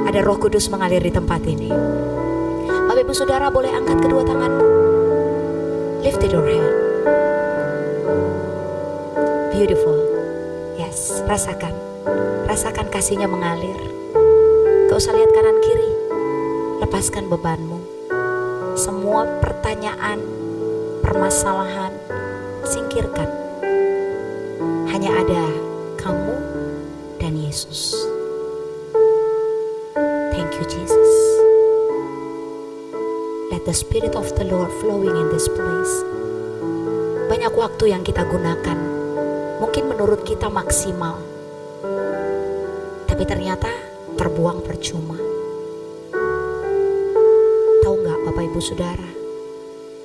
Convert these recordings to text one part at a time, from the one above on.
Ada Roh Kudus mengalir di tempat ini. Bapak Ibu Saudara boleh angkat kedua tanganmu. Lift your hand. Beautiful. Yes, rasakan. Rasakan kasihnya mengalir. Gak usah lihat kanan kiri. Lepaskan bebanmu. Semua pertanyaan, permasalahan, singkirkan. Hanya ada kamu dan Yesus. Thank you Jesus. Let the Spirit of the Lord flowing in this place. Banyak waktu yang kita gunakan, mungkin menurut kita maksimal, tapi ternyata terbuang percuma. Tahu nggak Bapak Ibu Saudara,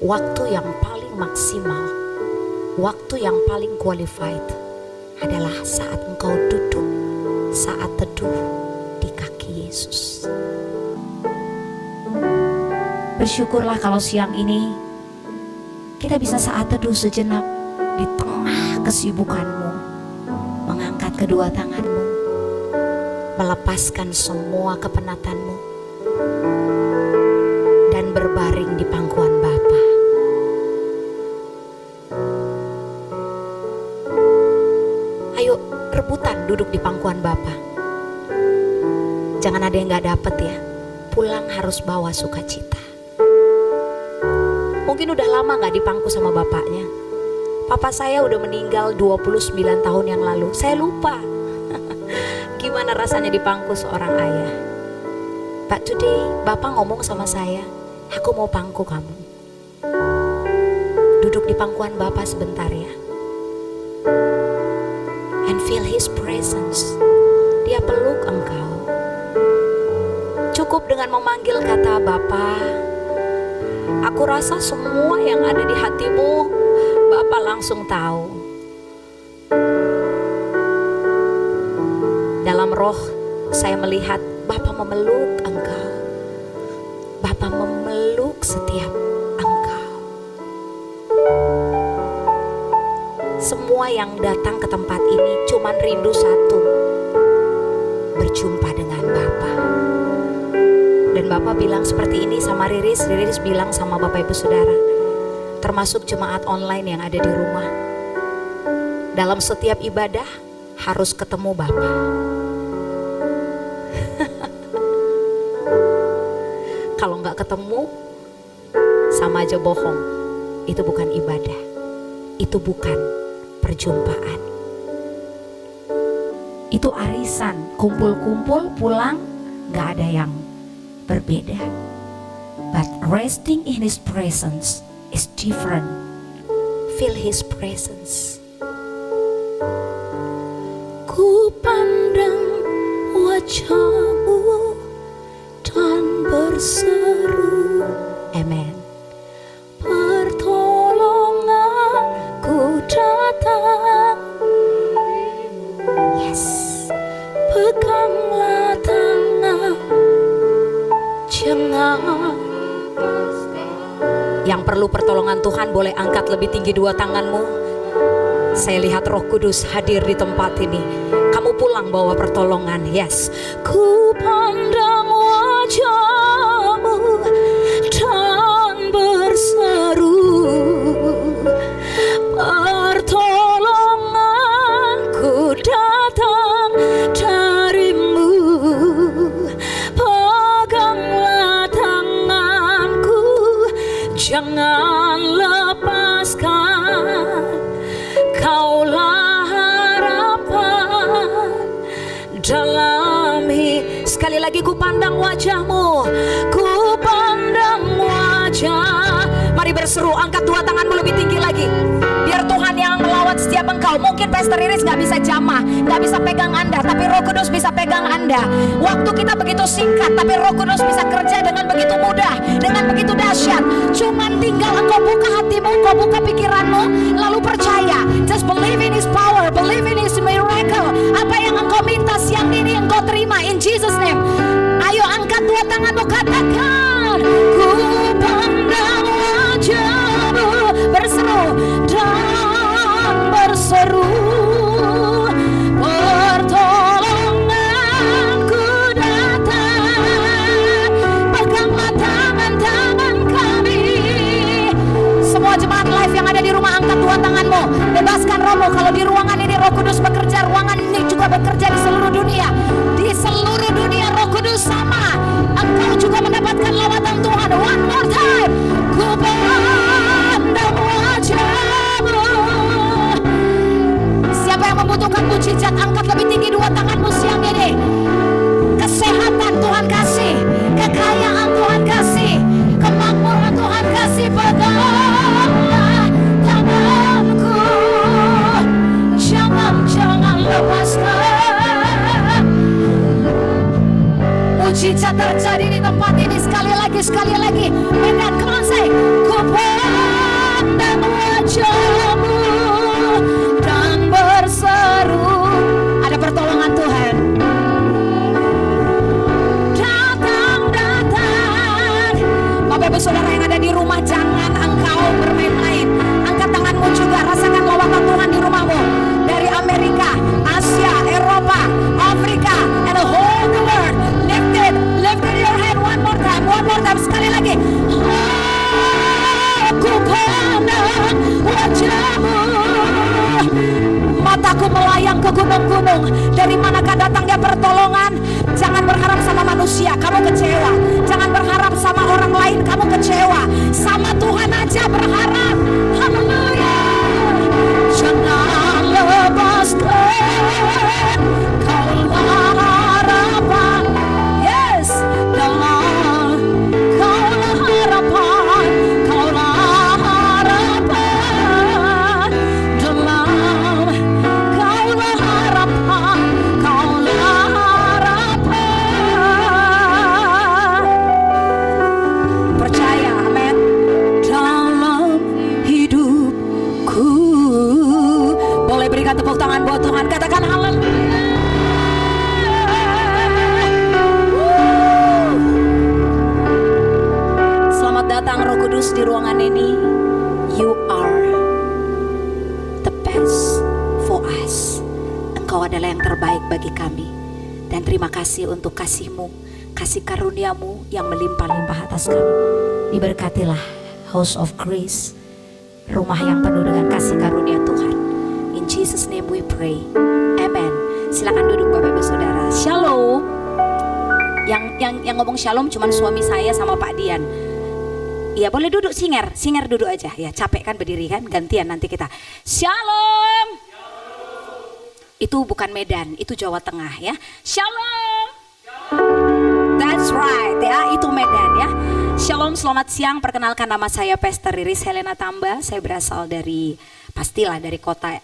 waktu yang paling maksimal, waktu yang paling qualified adalah saat engkau duduk, saat teduh di kaki Yesus. Bersyukurlah kalau siang ini kita bisa saat teduh sejenak di tengah kesibukanmu, mengangkat kedua tanganmu, melepaskan semua kepenatanmu, dan berbaring di pangkuan Bapa. Ayo rebutan duduk di pangkuan Bapa. Jangan ada yang gak dapet ya. Pulang harus bawa sukacita. Mungkin udah lama gak dipangku sama bapaknya. Papa saya udah meninggal 29 tahun yang lalu. Saya lupa gimana rasanya dipangku seorang ayah. But today Bapak ngomong sama saya, aku mau pangku kamu. Duduk di pangkuan Bapak sebentar ya. And feel His presence. Dia peluk engkau. Cukup dengan memanggil kata Bapa. Aku rasa semua yang ada di hatimu Bapak langsung tahu. Dalam roh saya melihat Bapak memeluk engkau. Bapak memeluk setiap engkau. Semua yang datang ke tempat ini cuman rindu satu, berjumpa dengan Bapak. Dan Bapak bilang seperti ini sama Riris. Riris bilang sama Bapak Ibu Saudara, termasuk jemaat online yang ada di rumah, dalam setiap ibadah harus ketemu Bapak. Kalau nggak ketemu, sama aja bohong. Itu bukan ibadah, itu bukan perjumpaan. Itu arisan, kumpul-kumpul pulang, nggak ada yang berbeda. But resting in His presence is different. Feel His presence. Ku pandang wajah-Mu dan berseru, amen. Pertolonganku datang. Yes. Peganglah tangan, jangan. Yang perlu pertolongan Tuhan boleh angkat lebih tinggi dua tanganmu. Saya lihat Roh Kudus hadir di tempat ini. Kamu pulang bawa pertolongan. Yes. Ku pandang wajah-Mu dan berseru, pertolonganku datang dari-Mu. Peganglah tanganku, jangan lepaskan. Kaulah harapan dalam hidup. Sekali lagi, ku pandang wajah-Mu, ku pandang wajah. Mari berseru, angkat dua tanganmu lebih tinggi lagi. Biar Tuhan yang melawat setiap engkau. Mungkin Pastor Iris gak bisa jamah, gak bisa pegang Anda, tapi Roh Kudus bisa pegang Anda. Waktu kita begitu singkat, tapi Roh Kudus bisa kerja dengan begitu mudah, dengan begitu dahsyat. Cuman tinggal engkau buka hatimu, engkau buka pikiranmu, lalu percaya. Just believe in His power, believe in His miracle. Apa yang engkau minta siang ini engkau terima in Jesus name. Ayo angkat dua tanganmu, katakan, ku pandang wajah-Mu, berseru dan berseru, pertolonganku datang jiwamu. Kalau di ruangan ini Roh Kudus bekerja, ruangan ini juga bekerja di seluruh dunia. Di seluruh dunia Roh Kudus sama. Engkau juga mendapatkan lawatan Tuhan. One more time. Ku pandang wajah-Mu. Siapa yang membutuhkan mujizat, angkat lebih tinggi dua tanganmu siang ini. Kesehatan Tuhan kasih, kekayaan Tuhan kasih, kemakmuran Tuhan kasih. Peganglah tanganku, jangan lepaskan. Mujizat terjadi di tempat ini sekali lagi. Medan, come on say. Ku pandang wajah-Mu dan berseru. Ada pertolongan Tuhan. Bapak Ibu Saudara yang ada di rumah, jangan engkau bermain-main. Angkat tanganmu juga, rasakan lawatan Tuhan di rumahmu. Dari Amerika, Asia, Eropa, Afrika, and the whole world. Lifted your hand one more time, sekali lagi. Aku pandang wajah-Mu. Mataku melayang ke gunung-gunung. Dari manakah datangnya pertolongan? Jangan berharap sama manusia, kamu kecewa. Jangan berharap sama orang lain, kamu kecewa. Sama Tuhan aja berharap. Haleluya. Jangan lepaskan, Kaulah harapan. Yes, Kaulah harapan. Kaulah harapan. Kaulah harapan. Kaulah harapan. Percaya, amin. Dalam hidupku. Boleh berikan tepuk tangan buat Tuhan, katakan haleluya. Selamat datang Roh Kudus di ruangan ini. You are the best for us. Engkau adalah yang terbaik bagi kami. Dan terima kasih untuk kasih-Mu, kasih karunia-Mu yang melimpah-limpah atas kami. Diberkatilah House of Grace, rumah yang penuh dengan kasih karunia Tuhan. In Jesus name we pray. Amen. Silakan duduk Bapak Ibu Saudara. Shalom. Yang ngomong shalom cuman suami saya sama Pak Dian. Iya, boleh duduk, singer duduk aja. Ya, capek kan berdiri kan, gantian nanti kita. Shalom. Itu bukan Medan, itu Jawa Tengah ya. Shalom. That's right ya, itu Medan ya. Shalom, selamat siang. Perkenalkan, nama saya Pastor Riris Helena Tamba. Saya berasal dari, pastilah dari kota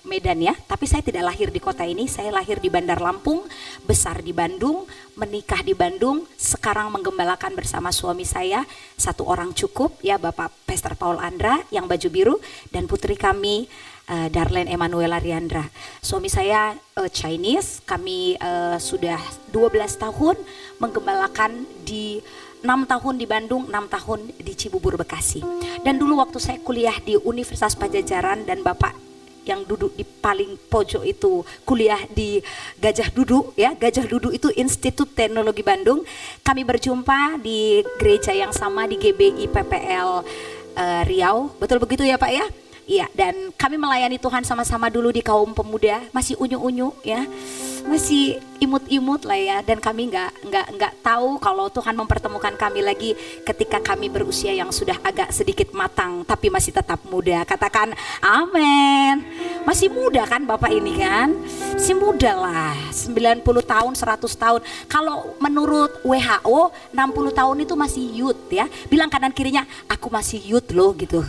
Medan ya. Tapi saya tidak lahir di kota ini. Saya lahir di Bandar Lampung, besar di Bandung, menikah di Bandung. Sekarang menggembalakan bersama suami saya, satu orang cukup ya, Bapak Pastor Paul Andra yang baju biru, dan putri kami Darlene Emanuela Riandra. Suami saya Chinese. Kami sudah 12 tahun menggembalakan di 6 tahun di Bandung, 6 tahun di Cibubur, Bekasi. Dan dulu waktu saya kuliah di Universitas Pajajaran dan Bapak yang duduk di paling pojok itu kuliah di Gajah Duduk ya. Gajah Duduk itu Institut Teknologi Bandung. Kami berjumpa di gereja yang sama di GBI PPL Riau. Betul begitu ya Pak ya? Iya, dan kami melayani Tuhan sama-sama dulu di kaum pemuda, masih unyu-unyu ya, masih imut-imut lah ya, dan kami nggak tahu kalau Tuhan mempertemukan kami lagi ketika kami berusia yang sudah agak sedikit matang, tapi masih tetap muda. Katakan amin. Masih muda kan Bapak ini kan, masih muda lah, 90 tahun, 100 tahun. Kalau menurut WHO 60 tahun itu masih youth ya. Bilang kanan kirinya, aku masih youth loh gitu.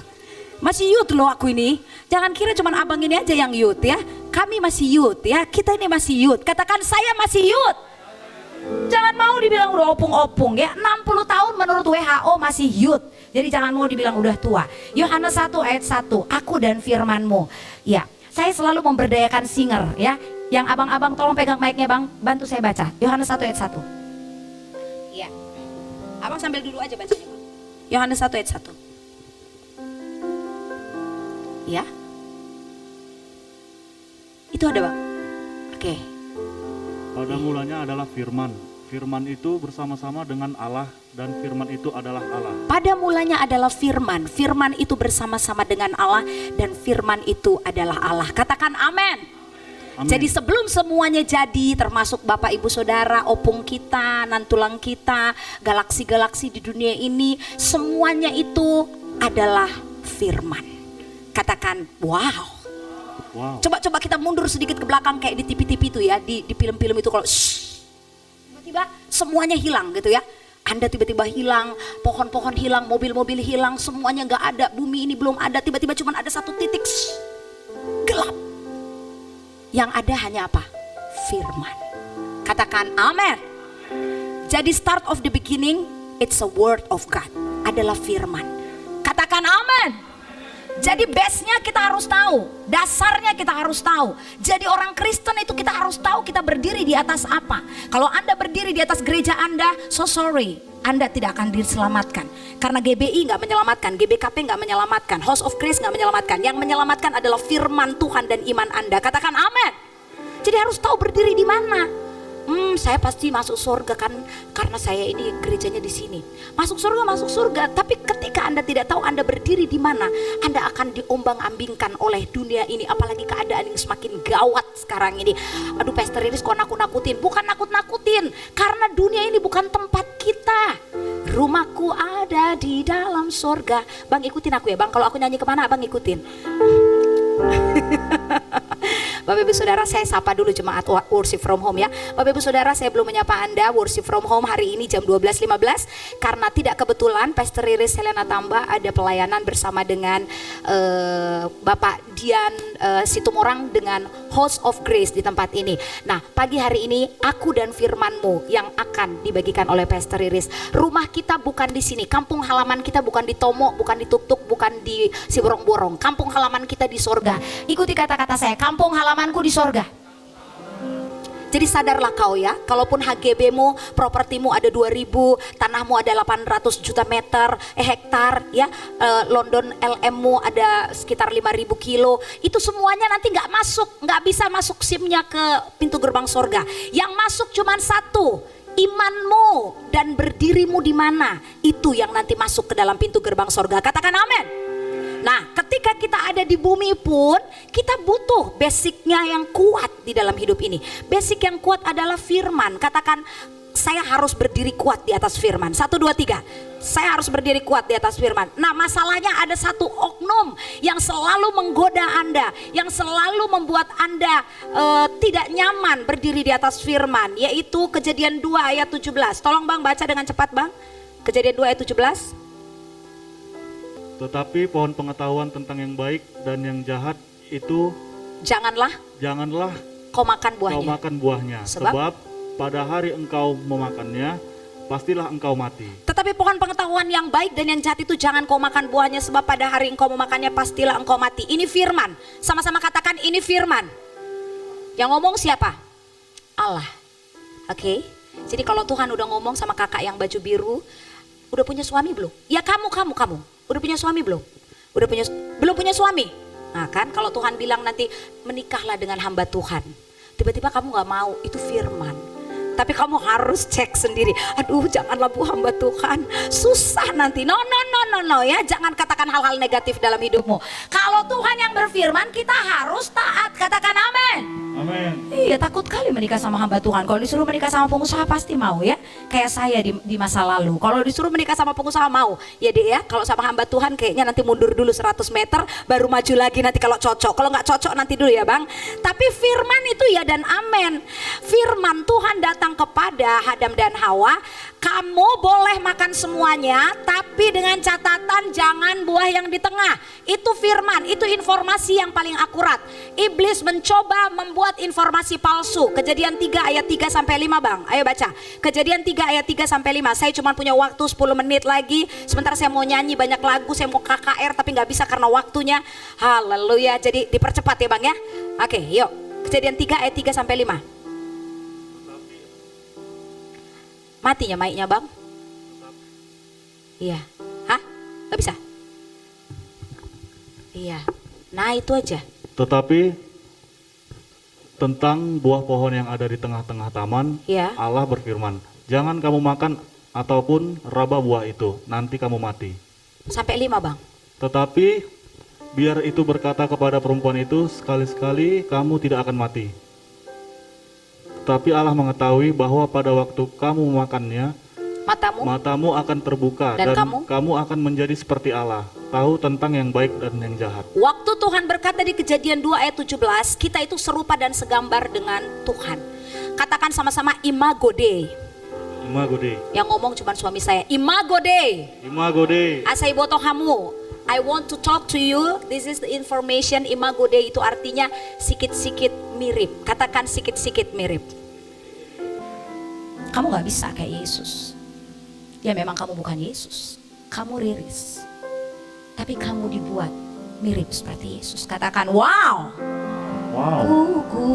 Masih youth loh aku ini. Jangan kira cuman abang ini aja yang youth ya. Kami masih youth ya. Kita ini masih youth. Katakan saya masih youth. Jangan mau dibilang udah opung-opung ya. 60 tahun menurut WHO masih youth. Jadi jangan mau dibilang udah tua. Yohanes 1 ayat 1. Aku dan firman-Mu. Ya, saya selalu memberdayakan singer ya. Yang abang-abang tolong pegang mic-nya Bang. Bantu saya baca. Yohanes 1 ayat 1. Ya. Abang sambil dulu aja bacanya Bang. Yohanes 1 ayat 1. Ya, itu ada Bang. Oke. Pada mulanya adalah firman. firman itu bersama-sama dengan Allah dan firman itu adalah Allah. Pada mulanya adalah firman. Firman itu bersama-sama dengan Allah dan firman itu adalah Allah. Katakan amin. Amin. Jadi sebelum semuanya jadi, termasuk Bapak Ibu Saudara, opung kita, nantulang kita, galaksi-galaksi di dunia ini, semuanya itu adalah firman. Katakan wow. Wow. Coba kita mundur sedikit ke belakang kayak di TV-TV itu ya, di film-film itu kalau tiba-tiba semuanya hilang gitu ya. Anda tiba-tiba hilang, pohon-pohon hilang, mobil-mobil hilang, semuanya nggak ada, bumi ini belum ada, tiba-tiba cuma ada satu titik gelap. Yang ada hanya apa? Firman. Katakan amin. Jadi start of the beginning, it's a word of God. Adalah firman. Katakan amin. Jadi base-nya kita harus tahu. Dasarnya kita harus tahu. Jadi orang Kristen itu kita harus tahu kita berdiri di atas apa. Kalau Anda berdiri di atas gereja Anda, so sorry, Anda tidak akan diselamatkan. Karena GBI gak menyelamatkan, GBKP gak menyelamatkan, House of Grace gak menyelamatkan. Yang menyelamatkan adalah firman Tuhan dan iman Anda. Katakan amin. Jadi harus tahu berdiri di mana. Saya pasti masuk surga kan karena saya ini gerejanya di sini. Masuk surga. Tapi ketika Anda tidak tahu Anda berdiri di mana, Anda akan diombang-ambingkan oleh dunia ini. Apalagi keadaan yang semakin gawat sekarang ini. Aduh, Pastor Iris kok nakut-nakutin? Bukan nakut-nakutin, karena dunia ini bukan tempat kita. Rumahku ada di dalam surga. Bang ikutin aku ya Bang. Kalau aku nyanyi kemana Abang ikutin. Bapak Ibu Saudara, saya sapa dulu jemaat worship from home ya. Bapak Ibu Saudara, saya belum menyapa Anda worship from home hari ini jam 12.15 karena tidak kebetulan Pastor Iris Helena Tamba ada pelayanan bersama dengan Bapak Dian Situmorang dengan House of Grace di tempat ini. Nah, pagi hari ini aku dan firman-Mu yang akan dibagikan oleh Pastor Iris. Rumah kita bukan di sini, kampung halaman kita bukan di Tomo, bukan di Tuk-Tuk, bukan di Siborong-Borong. Kampung halaman kita di sorga. Ikuti kata-kata saya, kampung halamanku di sorga. Jadi sadarlah kau ya, kalaupun HGB-mu, propertimu ada 2.000, tanahmu ada 800 juta meter, hektar ya, London LM-mu ada sekitar 5.000 kilo, itu semuanya nanti nggak bisa masuk SIM-nya ke pintu gerbang sorga. Yang masuk cuma satu, imanmu dan berdirimu di mana, itu yang nanti masuk ke dalam pintu gerbang sorga. Katakan amin. Nah, ketika kita ada di bumi pun, kita butuh basicnya yang kuat di dalam hidup ini. Basic yang kuat adalah firman. Katakan, saya harus berdiri kuat di atas firman. 1, 2, 3. Saya harus berdiri kuat di atas firman. Nah, masalahnya ada satu oknum yang selalu menggoda Anda, yang selalu membuat Anda tidak nyaman berdiri di atas firman, yaitu Kejadian 2 ayat 17. Tolong Bang baca dengan cepat Bang. Kejadian 2 ayat 17. Tetapi pohon pengetahuan tentang yang baik dan yang jahat itu janganlah kau makan buahnya. Sebab pada hari engkau memakannya, pastilah engkau mati. Tetapi pohon pengetahuan yang baik dan yang jahat itu jangan kau makan buahnya, sebab pada hari engkau memakannya pastilah engkau mati. Ini firman. Sama-sama katakan ini firman. Yang ngomong siapa? Allah. Oke. Jadi kalau Tuhan udah ngomong sama kakak yang baju biru, udah punya suami belum? Ya kamu. Udah punya suami belum? Belum punya suami? Nah kan kalau Tuhan bilang nanti menikahlah dengan hamba Tuhan. Tiba-tiba kamu gak mau, itu firman. Tapi kamu harus cek sendiri. Aduh janganlah bu hamba Tuhan, susah nanti. No ya, jangan katakan hal-hal negatif dalam hidupmu. Kalau Tuhan yang berfirman kita harus taat. Katakan amin. Amin. Iya, takut kali menikah sama hamba Tuhan. Kalau disuruh menikah sama pengusaha pasti mau ya. Kayak saya di masa lalu. Kalau disuruh menikah sama pengusaha mau. Ya deh ya, kalau sama hamba Tuhan kayaknya nanti mundur dulu 100 meter baru maju lagi nanti kalau cocok. Kalau nggak cocok nanti dulu ya Bang. Tapi firman itu ya dan amin. Firman Tuhan datang kepada Adam dan Hawa. Kamu boleh makan semuanya, tapi dengan catatan jangan buah yang di tengah. Itu firman, itu informasi yang paling akurat. Iblis mencoba membuat informasi palsu. Kejadian 3 ayat 3 sampai 5 Bang. Ayo baca. Kejadian 3 ayat 3 sampai 5. Saya cuma punya waktu 10 menit lagi. Sebentar saya mau nyanyi banyak lagu, saya mau KKR tapi nggak bisa karena waktunya. Haleluya. Jadi dipercepat ya Bang ya. Oke, yuk. Kejadian 3 ayat 3 sampai 5. Matinya maiknya Bang? Iya. Hah? Gak bisa? Iya. Nah itu aja. Tetapi tentang buah pohon yang ada di tengah-tengah taman, Iya. Allah berfirman, jangan kamu makan ataupun raba buah itu, nanti kamu mati. Sampai 5 Bang. Tetapi biar itu berkata kepada perempuan itu, sekali-sekali kamu tidak akan mati. Tetapi Allah mengetahui bahwa pada waktu kamu memakannya, matamu akan terbuka dan kamu akan menjadi seperti Allah, tahu tentang yang baik dan yang jahat. Waktu Tuhan berkata di Kejadian 2 ayat 17, kita itu serupa dan segambar dengan Tuhan. Katakan sama-sama Imago Dei. Imago Dei. Yang ngomong cuma suami saya. Imago Dei. Imago Dei. Asai boto hamu. I want to talk to you. This is the information. Imago Dei itu artinya sikit-sikit mirip. Katakan sikit-sikit mirip. Kamu gak bisa kayak Yesus. Ya memang kamu bukan Yesus. Kamu Riris. Tapi kamu dibuat mirip seperti Yesus. Katakan wow. Wow. Ku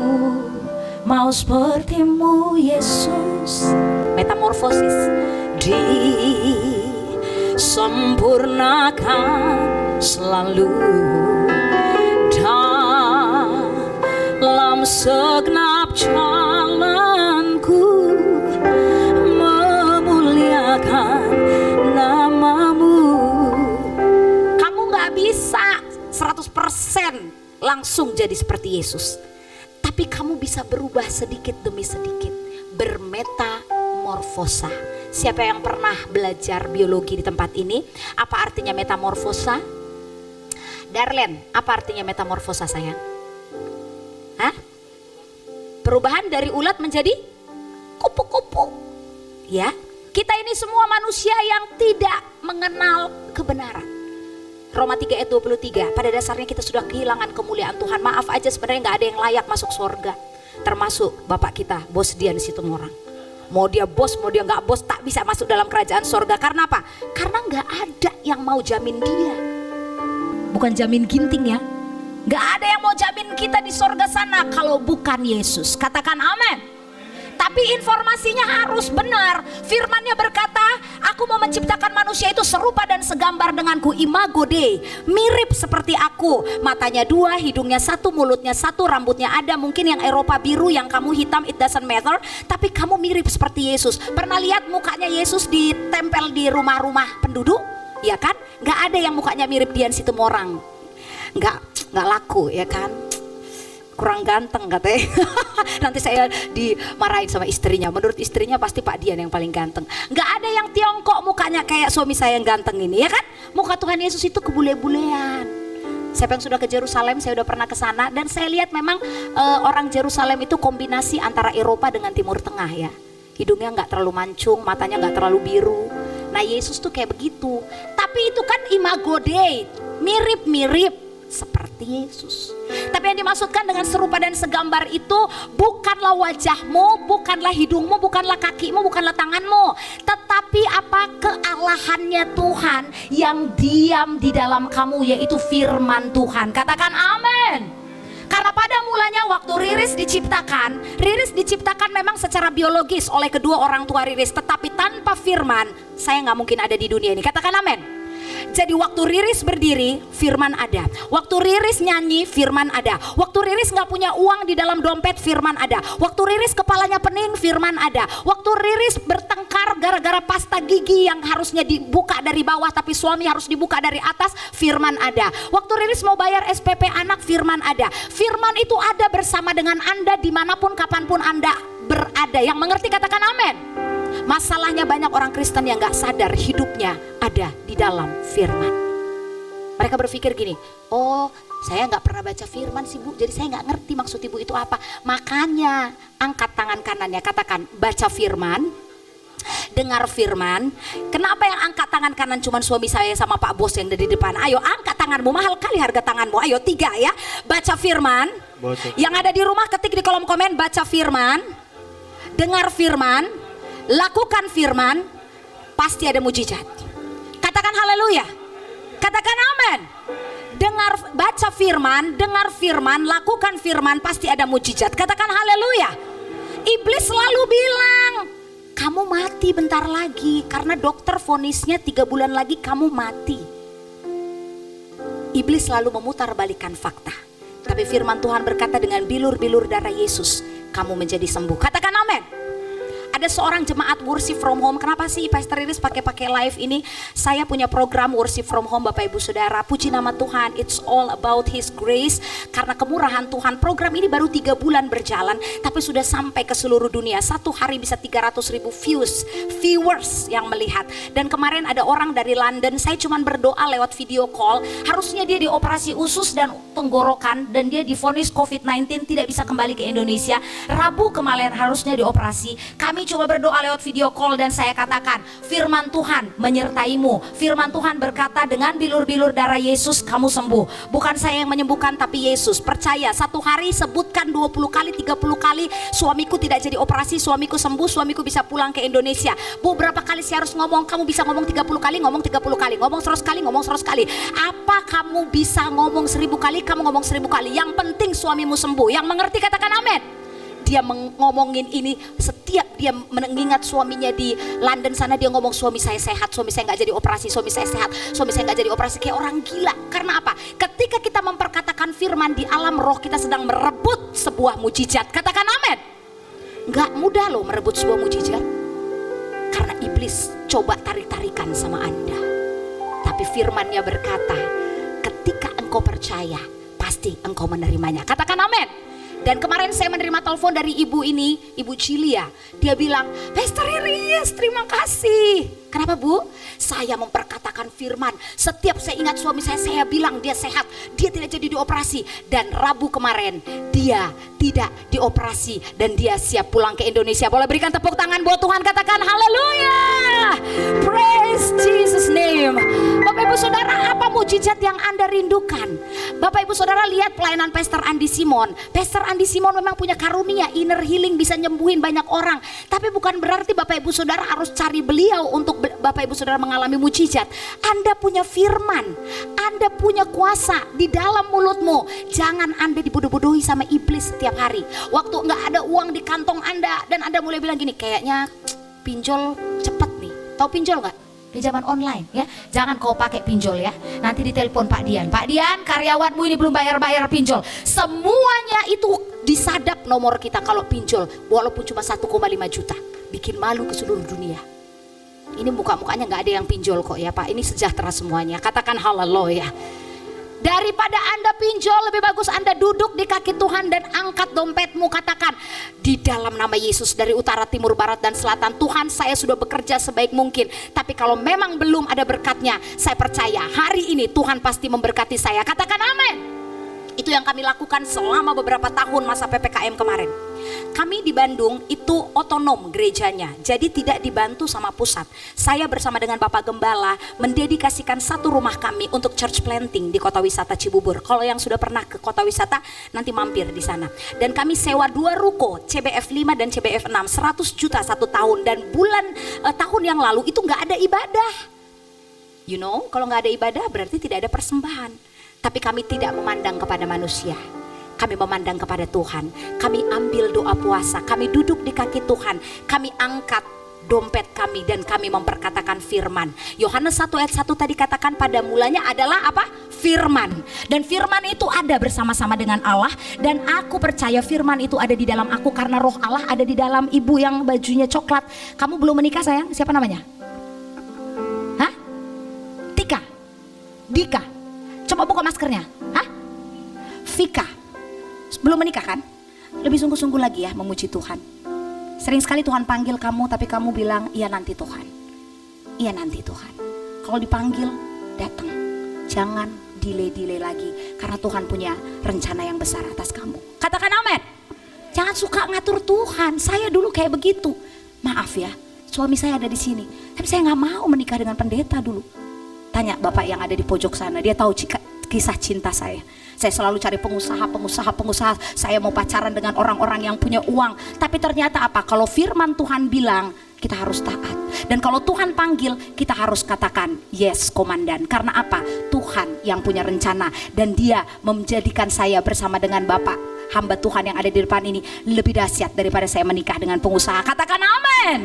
mau sepertimu Yesus. Metamorfosis. Disempurnakan selalu dalam segenap jalanku, memuliakan namamu. Kamu gak bisa 100% langsung jadi seperti Yesus, tapi kamu bisa berubah sedikit demi sedikit, bermetamorfosa. Siapa yang pernah belajar biologi di tempat ini? Apa artinya metamorfosa? Darlen, apa artinya metamorfosa sayang? Hah? Perubahan dari ulat menjadi kupu-kupu. Ya, kita ini semua manusia yang tidak mengenal kebenaran. Roma 3 ayat 23, pada dasarnya kita sudah kehilangan kemuliaan Tuhan. Maaf aja sebenarnya gak ada yang layak masuk surga, termasuk Bapak kita, Bos Dian Situmorang. Mau dia bos, mau dia gak bos, tak bisa masuk dalam kerajaan surga. Karena apa? Karena gak ada yang mau jamin dia. Bukan jamin ginting ya. Gak ada yang mau jamin kita di surga sana kalau bukan Yesus. Katakan amin. Tapi informasinya harus benar. Firman-Nya berkata, aku mau menciptakan manusia itu serupa dan segambar denganku. Imago Dei, mirip seperti aku. Matanya 2, hidungnya 1, mulutnya 1, rambutnya ada. Mungkin yang Eropa biru, yang kamu hitam, it doesn't matter. Tapi kamu mirip seperti Yesus. Pernah lihat mukanya Yesus ditempel di rumah-rumah penduduk? Ya kan? Gak ada yang mukanya mirip Dian Situmorang. Gak laku ya kan? Kurang ganteng katanya. Nanti saya dimarahin sama istrinya. Menurut istrinya pasti Pak Dian yang paling ganteng. Gak ada yang tiongkok mukanya kayak suami saya yang ganteng ini ya kan. Muka Tuhan Yesus itu kebule-bulean. Siapa yang sudah ke Yerusalem, saya udah pernah ke sana. Dan saya lihat memang orang Yerusalem itu kombinasi antara Eropa dengan Timur Tengah ya. Hidungnya gak terlalu mancung, matanya gak terlalu biru. Nah Yesus tuh kayak begitu. Tapi itu kan imago Dei, mirip-mirip seperti Yesus. Tapi yang dimaksudkan dengan serupa dan segambar itu bukanlah wajahmu, bukanlah hidungmu, bukanlah kakimu, bukanlah tanganmu, tetapi apa? Kealahannya Tuhan yang diam di dalam kamu, yaitu firman Tuhan. Katakan amin. Karena pada mulanya waktu Riris diciptakan memang secara biologis oleh kedua orang tua Riris, tetapi tanpa firman saya gak mungkin ada di dunia ini. Katakan amin. Jadi waktu Riris berdiri, firman ada. Waktu Riris nyanyi, firman ada. Waktu Riris gak punya uang di dalam dompet, firman ada. Waktu Riris kepalanya pening, firman ada. Waktu Riris bertengkar gara-gara pasta gigi yang harusnya dibuka dari bawah tapi suami harus dibuka dari atas, firman ada. Waktu Riris mau bayar SPP anak, firman ada. Firman itu ada bersama dengan Anda dimanapun kapanpun Anda berada. Yang mengerti katakan amin. Masalahnya banyak orang Kristen yang gak sadar hidupnya ada di dalam firman. Mereka berpikir gini, oh saya gak pernah baca firman sih Bu, jadi saya gak ngerti maksud ibu itu apa. Makanya angkat tangan kanannya, katakan baca firman, dengar firman. Kenapa yang angkat tangan kanan cuma suami saya sama Pak Bos yang ada di depan? Ayo angkat tanganmu, mahal kali harga tanganmu. Ayo 3 ya, baca firman. Yang ada di rumah ketik di kolom komen, baca firman, dengar firman, lakukan firman, pasti ada mujizat. Katakan haleluya. Katakan amin. Baca firman, dengar firman, lakukan firman, pasti ada mujizat. Katakan haleluya. Iblis selalu bilang, kamu mati bentar lagi, karena dokter vonisnya 3 bulan lagi kamu mati. Iblis selalu memutarbalikkan fakta. Tapi firman Tuhan berkata dengan bilur-bilur darah Yesus, kamu menjadi sembuh. Katakan amin. Ada seorang jemaat worship from home. Kenapa sih Pastor Iris pakai live ini? Saya punya program worship from home Bapak Ibu Saudara. Puji nama Tuhan, it's all about His grace. Karena kemurahan Tuhan, program ini baru 3 bulan berjalan, tapi sudah sampai ke seluruh dunia. Satu hari bisa 300.000 viewers yang melihat. Dan kemarin ada orang dari London, saya cuma berdoa lewat video call. Harusnya dia dioperasi usus dan tenggorokan, dan dia divonis COVID-19 tidak bisa kembali ke Indonesia. Rabu kemarin harusnya dioperasi. Kami coba berdoa lewat video call dan saya katakan, firman Tuhan menyertaimu. Firman Tuhan berkata, dengan bilur-bilur darah Yesus kamu sembuh. Bukan saya yang menyembuhkan tapi Yesus. Percaya, satu hari sebutkan 20 kali, 30 kali, suamiku tidak jadi operasi, suamiku sembuh, suamiku bisa pulang ke Indonesia. Bu, berapa kali saya harus ngomong? Kamu bisa ngomong 30 kali, ngomong 30 kali, ngomong 100 kali, ngomong 100 kali. Apa kamu bisa ngomong 1000 kali? Kamu ngomong 1000 kali. Yang penting suamimu sembuh. Yang mengerti katakan amin. Dia ngomongin ini setiap dia mengingat suaminya di London sana, dia ngomong suami saya sehat, suami saya nggak jadi operasi, suami saya sehat, suami saya nggak jadi operasi. Kayak orang gila. Karena apa? Ketika kita memperkatakan firman di alam roh, kita sedang merebut sebuah mujizat. Katakan amin. Nggak mudah loh merebut sebuah mujizat, karena iblis coba tarik-tarikan sama Anda. Tapi firman-Nya berkata, ketika engkau percaya, pasti engkau menerimanya. Katakan amin. Dan kemarin saya menerima telepon dari ibu ini, Ibu Cilia. Dia bilang, Pastor Iris, terima kasih. Kenapa Bu? Saya memperkatakan firman. Setiap saya ingat suami saya bilang dia sehat, dia tidak jadi dioperasi. Dan Rabu kemarin dia tidak dioperasi dan dia siap pulang ke Indonesia. Boleh berikan tepuk tangan buat Tuhan, katakan haleluya. Praise Jesus name. Bapak Ibu Saudara, apa mujizat yang Anda rindukan? Bapak Ibu Saudara lihat pelayanan Pastor Andi Simon. Pastor Andi Simon memang punya karunia inner healing, bisa nyembuhin banyak orang. Tapi bukan berarti Bapak Ibu Saudara harus cari beliau untuk Bapak Ibu Saudara mengalami mujizat. Anda punya firman, Anda punya kuasa di dalam mulutmu. Jangan Anda dibodoh-bodohi sama iblis setiap hari. Waktu nggak ada uang di kantong Anda dan Anda mulai bilang gini, kayaknya pinjol cepet nih. Tahu pinjol nggak? Di zaman online ya, jangan kau pakai pinjol ya. Nanti ditelepon Pak Dian, Pak Dian karyawanmu ini belum bayar pinjol. Semuanya itu disadap nomor kita kalau pinjol, walaupun cuma 1,5 juta. Bikin malu ke seluruh dunia. Ini muka-mukanya nggak ada yang pinjol kok ya Pak, ini sejahtera semuanya. Katakan haleluya. Daripada Anda pinjol, lebih bagus Anda duduk di kaki Tuhan dan angkat dompetmu. Katakan, di dalam nama Yesus, dari utara, timur, barat, dan selatan, Tuhan saya sudah bekerja sebaik mungkin. Tapi kalau memang belum ada berkatnya, saya percaya hari ini Tuhan pasti memberkati saya. Katakan amin. Itu yang kami lakukan selama beberapa tahun masa PPKM kemarin. Kami di Bandung itu otonom gerejanya, jadi tidak dibantu sama pusat. Saya bersama dengan Bapak Gembala mendedikasikan satu rumah kami untuk church planting di Kota Wisata Cibubur. Kalau yang sudah pernah ke Kota Wisata nanti mampir di sana. Dan kami sewa 2 ruko, CBF 5 dan CBF 6, 100 juta 1 tahun. Dan tahun yang lalu itu nggak ada ibadah. You know, kalau nggak ada ibadah berarti tidak ada persembahan. Tapi kami tidak memandang kepada manusia. Kami memandang kepada Tuhan. Kami ambil doa puasa. Kami duduk di kaki Tuhan. Kami angkat dompet kami dan kami memperkatakan firman. Yohanes 1 ayat 1 tadi katakan pada mulanya adalah apa? Firman. Dan firman itu ada bersama-sama dengan Allah. Dan aku percaya firman itu ada di dalam aku karena roh Allah ada di dalam ibu yang bajunya coklat. Kamu belum menikah sayang? Siapa namanya? Hah? Tika? Dika? Coba buka maskernya. Hah? Vika. Belum menikah kan? Lebih sungguh-sungguh lagi ya memuji Tuhan. Sering sekali Tuhan panggil kamu tapi kamu bilang iya nanti Tuhan. Iya nanti Tuhan. Kalau dipanggil datang. Jangan delay lagi. Karena Tuhan punya rencana yang besar atas kamu. Katakan amin. Jangan suka ngatur Tuhan. Saya dulu kayak begitu. Maaf ya, suami saya ada di sini. Tapi saya gak mau menikah dengan pendeta dulu. Tanya bapak yang ada di pojok sana, dia tahu kisah cinta saya. Saya selalu cari pengusaha. Saya mau pacaran dengan orang-orang yang punya uang. Tapi ternyata apa? Kalau firman Tuhan bilang, kita harus taat. Dan kalau Tuhan panggil, kita harus katakan yes komandan. Karena apa? Tuhan yang punya rencana. Dan dia menjadikan saya bersama dengan bapak hamba Tuhan yang ada di depan ini lebih dahsyat daripada saya menikah dengan pengusaha. Katakan amin.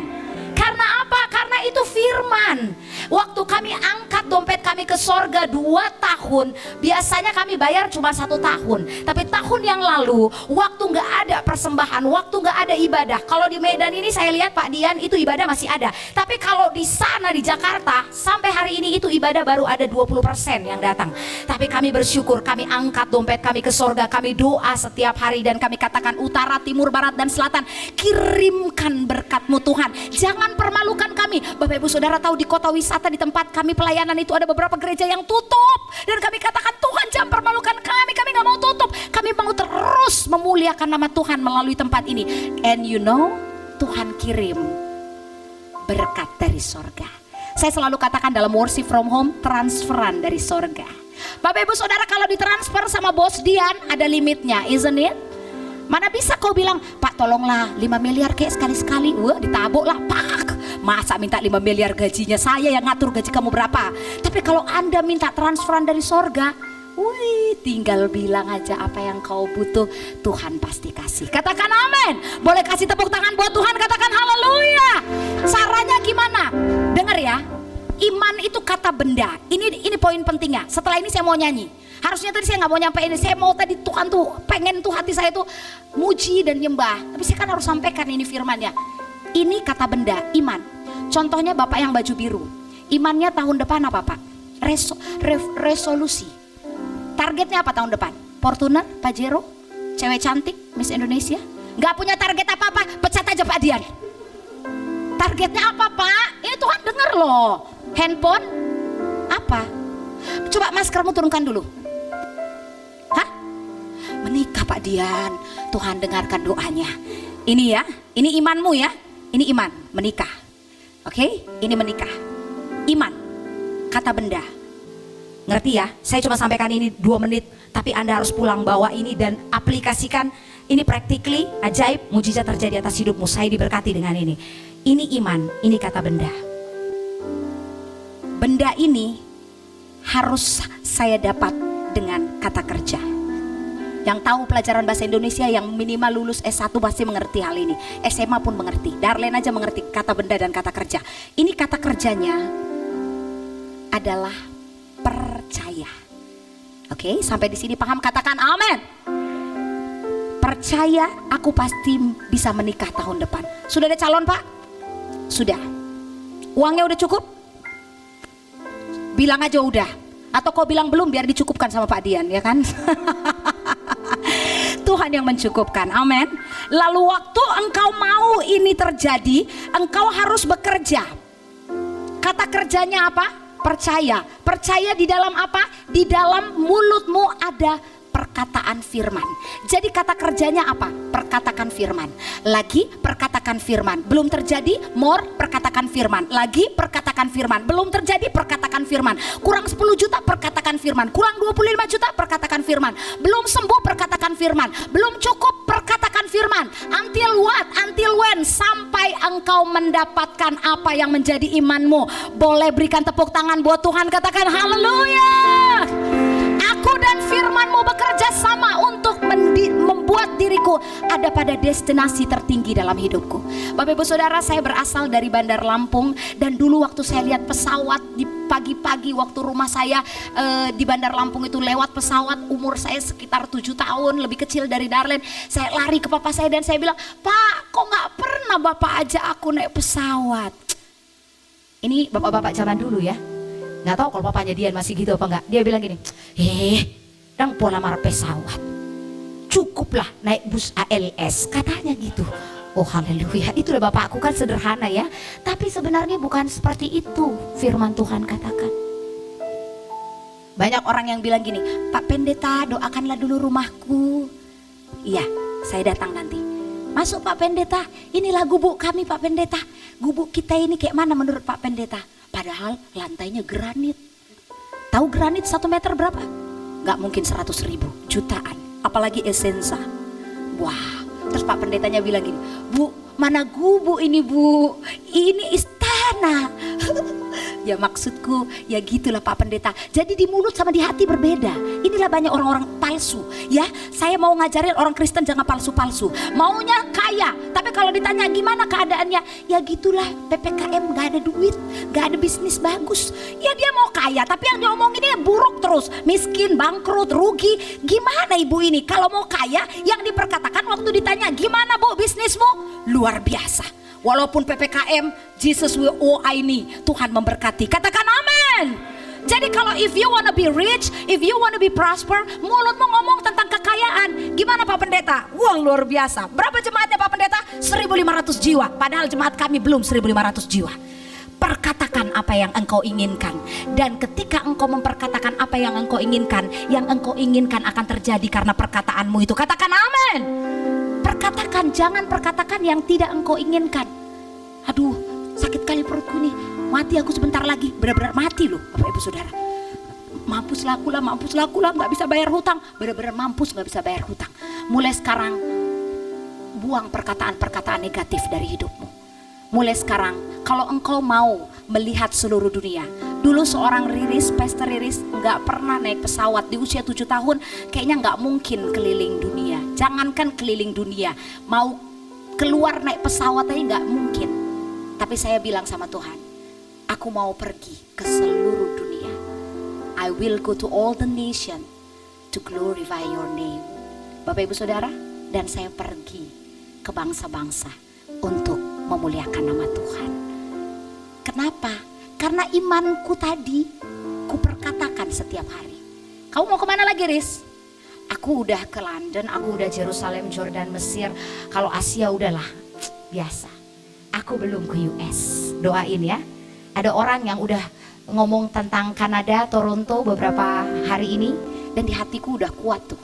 Karena apa? Karena Karena itu firman. Waktu kami angkat dompet kami ke sorga 2 tahun, biasanya kami bayar cuma 1 tahun. Tapi tahun yang lalu, waktu gak ada persembahan, waktu gak ada ibadah. Kalau di Medan ini saya lihat Pak Dian itu ibadah masih ada. Tapi kalau di sana di Jakarta, sampai hari ini itu ibadah baru ada 20% yang datang. Tapi kami bersyukur, kami angkat dompet kami ke sorga, kami doa setiap hari dan kami katakan utara, timur, barat, dan selatan, kirimkan berkat-Mu Tuhan. Jangan permalukan kami. Bapak Ibu Saudara tahu di kota wisata di tempat kami pelayanan itu ada beberapa gereja yang tutup. Dan kami katakan Tuhan jangan permalukan kami gak mau tutup. Kami mau terus memuliakan nama Tuhan melalui tempat ini. And you know, Tuhan kirim berkat dari sorga. Saya selalu katakan dalam worship from home, transferan dari sorga. Bapak Ibu Saudara kalau ditransfer sama bos Dian ada limitnya, isn't it? Mana bisa kau bilang, Pak tolonglah 5 miliar kayak sekali-sekali. Wah ditabuk lah, pak. Masa minta 5 miliar gajinya, saya yang ngatur gaji kamu berapa. Tapi kalau Anda minta transferan dari sorga, wih, tinggal bilang aja apa yang kau butuh, Tuhan pasti kasih. Katakan amin. Boleh kasih tepuk tangan buat Tuhan, katakan haleluya. Caranya gimana? Dengar ya, iman itu kata benda. Ini poin pentingnya. Setelah ini saya mau nyanyi. Harusnya tadi saya nggak mau nyampein ini. Saya mau tadi Tuhan tuh pengen tuh hati saya tuh muji dan nyembah. Tapi saya kan harus sampaikan ini firman-Nya. Ini kata benda, iman. Contohnya Bapak yang baju biru. Imannya tahun depan apa Pak? Resolusi. Targetnya apa tahun depan? Fortuner, Pajero, cewek cantik, Miss Indonesia. Nggak punya target apa-apa, pecat aja Pak Dian. Targetnya apa Pak? Ini Tuhan dengar loh. Handphone apa? Coba maskermu turunkan dulu. Hah? Menikah Pak Dian. Tuhan dengarkan doanya. Ini ya, ini imanmu ya. Ini iman, menikah. Oke, ini menikah. Iman, kata benda. Ngerti ya? Saya cuma sampaikan ini 2 menit. Tapi Anda harus pulang bawa ini dan aplikasikan. Ini practically, ajaib, mujizat terjadi atas hidupmu. Saya diberkati dengan ini. Ini iman, ini kata benda. Benda ini harus saya dapat dengan kata kerja. Yang tahu pelajaran bahasa Indonesia yang minimal lulus S1 pasti mengerti hal ini. SMA pun mengerti. Darlene aja mengerti kata benda dan kata kerja. Ini kata kerjanya adalah percaya. Oke, sampai di sini paham? Katakan amin. Percaya aku pasti bisa menikah tahun depan. Sudah ada calon Pak? Sudah. Uangnya udah cukup? Bilang aja udah. Atau kau bilang belum biar dicukupkan sama Pak Dian, ya kan? Tuhan yang mencukupkan, amin. Lalu waktu engkau mau ini terjadi, engkau harus bekerja. Kata kerjanya apa? Percaya. Percaya di dalam apa? Di dalam mulutmu ada perkataan firman. Jadi kata kerjanya apa? Perkatakan firman. Lagi perkatakan firman. Belum terjadi, more perkatakan firman. Lagi perkatakan firman. Belum terjadi, perkatakan firman. Kurang 10 juta, perkatakan firman. Kurang 25 juta, perkatakan firman. Belum sembuh, perkatakan firman. Belum cukup, perkatakan firman. Until what? Until when? Sampai engkau mendapatkan apa yang menjadi imanmu. Boleh berikan tepuk tangan buat Tuhan, katakan haleluya. Aku dan firman-Mu bekerja sama untuk membuat diriku ada pada destinasi tertinggi dalam hidupku. Bapak Ibu Saudara, saya berasal dari Bandar Lampung. Dan dulu waktu saya lihat pesawat di pagi-pagi waktu rumah saya di Bandar Lampung itu lewat pesawat, umur saya sekitar 7 tahun, lebih kecil dari Darlene. Saya lari ke papa saya dan saya bilang, Pak, kok gak pernah Bapak ajak aku naik pesawat? Ini bapak-bapak zaman dulu ya. Nggak tahu kalau papanya Dian masih gitu apa enggak. Dia bilang gini, dang pola mar pesawat, cukuplah naik bus ALS, katanya gitu. Oh haleluya, itulah bapakku kan sederhana ya. Tapi sebenarnya bukan seperti itu firman Tuhan katakan. Banyak orang yang bilang gini, Pak Pendeta doakanlah dulu rumahku. Iya, saya datang nanti. Masuk Pak Pendeta, inilah gubuk kami Pak Pendeta. Gubuk kita ini kayak mana menurut Pak Pendeta? Padahal lantainya granit. Tahu granit 1 meter berapa? Gak mungkin 100.000, jutaan. Apalagi esensa. Wah, terus Pak Pendetanya bilang gini, Bu, mana gubuk ini Bu? Ini istana. Ya maksudku, ya gitulah Pak Pendeta. Jadi di mulut sama di hati berbeda. Inilah banyak orang-orang palsu. Ya, saya mau ngajarin orang Kristen jangan palsu-palsu. Maunya kaya, tapi kalau ditanya gimana keadaannya, ya gitulah, PPKM gak ada duit, gak ada bisnis bagus. Ya dia mau kaya, tapi yang diomonginnya buruk terus. Miskin, bangkrut, rugi. Gimana ibu ini? Kalau mau kaya, yang diperkatakan waktu ditanya gimana bu bisnismu? Luar biasa. Walaupun PPKM, Jesus will I need. Tuhan memberkati. Katakan amin. Jadi kalau if you wanna be rich, if you wanna be prosper, mulutmu ngomong tentang kekayaan. Gimana Pak Pendeta? Wah luar biasa. Berapa jemaatnya Pak Pendeta? 1.500 jiwa. Padahal jemaat kami belum 1.500 jiwa. Perkatakan apa yang engkau inginkan. Dan ketika engkau memperkatakan apa yang engkau inginkan akan terjadi karena perkataanmu itu. Katakan amin. Perkatakan, jangan perkatakan yang tidak engkau inginkan. Aduh, sakit kali perutku nih, mati aku sebentar lagi. Benar-benar mati loh Bapak Ibu Saudara. Mampus laku lah, gak bisa bayar hutang. Benar-benar mampus gak bisa bayar hutang. Mulai sekarang, buang perkataan-perkataan negatif dari hidupmu. Mulai sekarang, kalau engkau mau melihat seluruh dunia. Dulu seorang Pastor Riris gak pernah naik pesawat. Di usia 7 tahun kayaknya gak mungkin keliling dunia. Jangankan keliling dunia, mau keluar naik pesawat aja gak mungkin. Tapi saya bilang sama Tuhan, aku mau pergi ke seluruh dunia. I will go to all the nation to glorify your name. Bapak Ibu Saudara, dan saya pergi ke bangsa-bangsa untuk memuliakan nama Tuhan. Kenapa? Karena imanku tadi kuperkatakan setiap hari. Kamu mau kemana lagi Riz? Aku udah ke London, aku udah Jerusalem, Jordan, Mesir. Kalau Asia udahlah, biasa. Aku belum ke US. Doain ya. Ada orang yang udah ngomong tentang Kanada, Toronto beberapa hari ini. Dan di hatiku udah kuat tuh.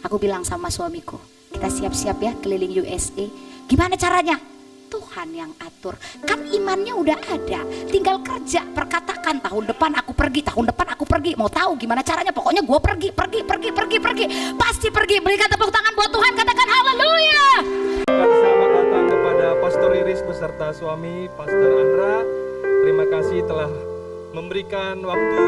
Aku bilang sama suamiku, kita siap-siap ya keliling USA. Gimana caranya? Tuhan yang atur. Kan imannya udah ada, tinggal kerja, perkatakan tahun depan aku pergi. Mau tahu gimana caranya? Pokoknya gue pergi. Pasti pergi. Berikan tepuk tangan buat Tuhan, katakan haleluya. Selamat datang kepada Pastor Iris beserta suami Pastor Andra. Terima kasih telah memberikan waktu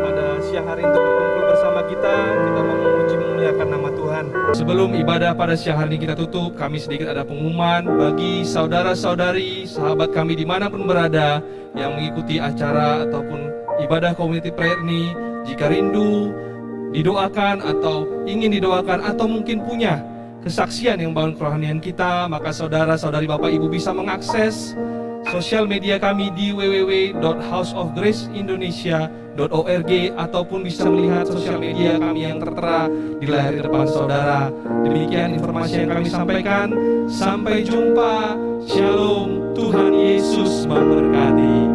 pada siang hari untuk berkumpul bersama kita. Kita mau memuji memuliakan nama Tuhan. Sebelum ibadah pada siang hari ini kita tutup, kami sedikit ada pengumuman bagi saudara-saudari, sahabat kami dimanapun berada yang mengikuti acara ataupun ibadah community prayer ini. Jika rindu didoakan atau ingin didoakan atau mungkin punya kesaksian yang membangun kerohanian kita, maka saudara-saudari Bapak Ibu bisa mengakses sosial media kami di www.houseofgraceindonesia.org ataupun bisa melihat sosial media kami yang tertera di layar di depan saudara. Demikian informasi yang kami sampaikan. Sampai jumpa. Shalom. Tuhan Yesus memberkati.